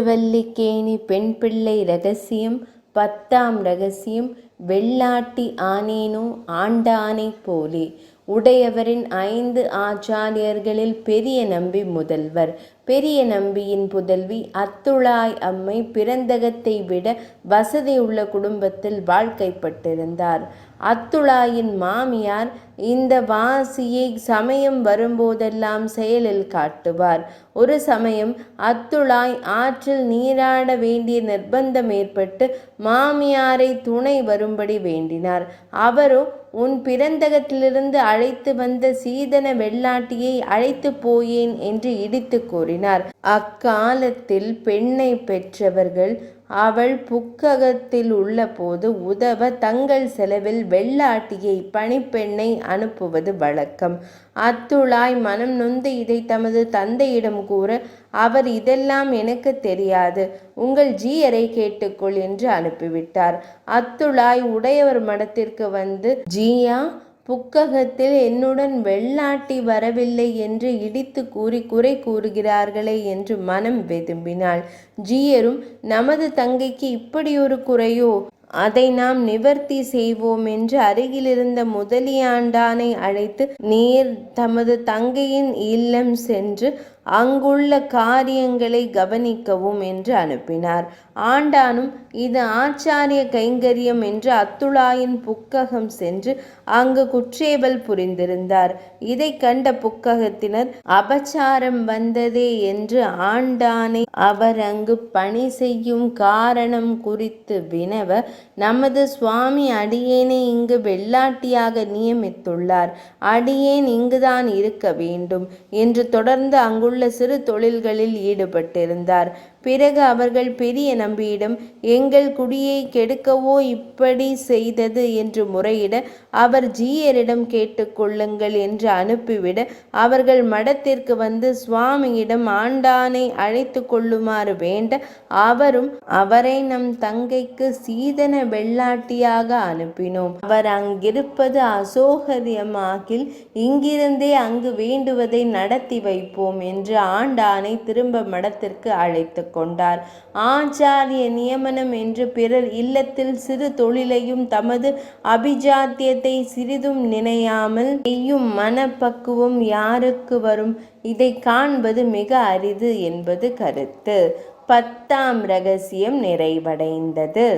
பட்டுவல்லிக்கேணி பெண் பிள்ளை இரகசியம். 10ஆம் இரகசியம். வெள்ளாட்டி ஆனேனோ ஆண்டானைப் போலே. உடையவரின் 5 ஆச்சாரியர்களில் பெரிய நம்பி முதல்வர். பெரிய நம்பியின் புதல்வி அத்துழாய் அம்மை பிறந்தகத்தை விட வசதியுள்ள குடும்பத்தில் வாழ்க்கைப்பட்டிருந்தார். அத்துழாயின் மாமியார் இந்த வாசியை சமயம் வரும்போதெல்லாம் செயலில் காட்டுவார். ஒரு சமயம் அத்துழாய் ஆற்றில் நீராட வேண்டிய நிர்பந்தம் ஏற்பட்டு மாமியாரை துணை வரும்படி வேண்டினார். அவரோ, உன் பிறந்தகத்திலிருந்து அழைத்து வந்த சீதன வெள்ளாட்டியை அழைத்து போயேன் என்று இடித்து கூறினார். அக்காலத்தில் பெண்ணை பெற்றவர்கள் அவள் புக்ககத்தில் உள்ள போது உதவ தங்கள் செலவில் வெள்ளாட்டியை பணிப்பெண்ணை அனுப்புவது வழக்கம். அத்துழாய் மனம் நொந்து இதை தமது தந்தையிடம் கூற, அவர் இதெல்லாம் எனக்கு தெரியாது, உங்கள் ஜீயரை கேட்டுக்கொள் என்று அனுப்பிவிட்டார். அத்துழாய் உடையவர் மடத்திற்கு வந்து, ஜீயா, புக்ககத்தில் என்னுடன் வெள்ளாட்டி வரவில்லை என்று இடித்து கூறி குறை கூறுகிறார்களே என்று மனம் வெதும்பினாள். ஜீயரும், நமது தங்கைக்கு இப்படியொரு குறையோ, அதை நாம் நிவர்த்தி செய்வோம் என்று அருகிலிருந்த முதலியாண்டானை அழைத்து, நீர் தமது தங்கையின் இல்லம் சென்று அங்குள்ள காரியங்களை கவனிக்கவும் என்று அனுப்பினார். ஆண்டானும் இது ஆச்சாரிய கைங்கரியம் என்று அத்துழாயின் புக்ககம் சென்று அங்கு குற்றேவல் புரிந்திருந்தார். இதை கண்ட புக்ககத்தினர், அபச்சாரம் வந்ததே என்று ஆண்டானை அவர் அங்கு பணி செய்யும் காரணம் குறித்து வினவ, நமது சுவாமி அடியேனை இங்கு வெள்ளாட்டியாக நியமித்துள்ளார், அடியேன் இங்குதான் இருக்க வேண்டும் என்று தொடர்ந்து அங்குள்ள சிறு தொழில்களில் ஈடுபட்டிருந்தார். பிறகு அவர்கள் பெரிய நம்பியிடம், எங்கள் குடியை கெடுக்கவோ இப்படி செய்தது என்று முறையிட, அவர் ஜீயரிடம் கேட்டுக்கொள்ளுங்கள் என்று அனுப்பிவிட, அவர்கள் மடத்திற்கு வந்து சுவாமியிடம் ஆண்டானை அழைத்து கொள்ளுமாறு வேண்ட, அவரும், அவரை நம் தங்கைக்கு சீதன வெள்ளாட்டியாக அனுப்பினோம், அவர் அங்கிருப்பது அசோகரியமாகில் இங்கிருந்தே அங்கு வேண்டுவதை நடத்தி வைப்போம் என்று ஆண்டானை திரும்ப மடத்திற்கு அழைத்து கொண்டார். ஆச்சாரிய நியமனம் என்று பிறர் இல்லத்தில் சிறு தொழிலையும் தமது அபிஜாத்தியத்தை சிறிதும் நினையாமல் செய்யும் மனப்பக்குவம் யாருக்கு வரும்? இதை காண்பது மிக அரிது என்பது கருத்து. 10ஆம் இரகசியம் நிறைவடைந்தது.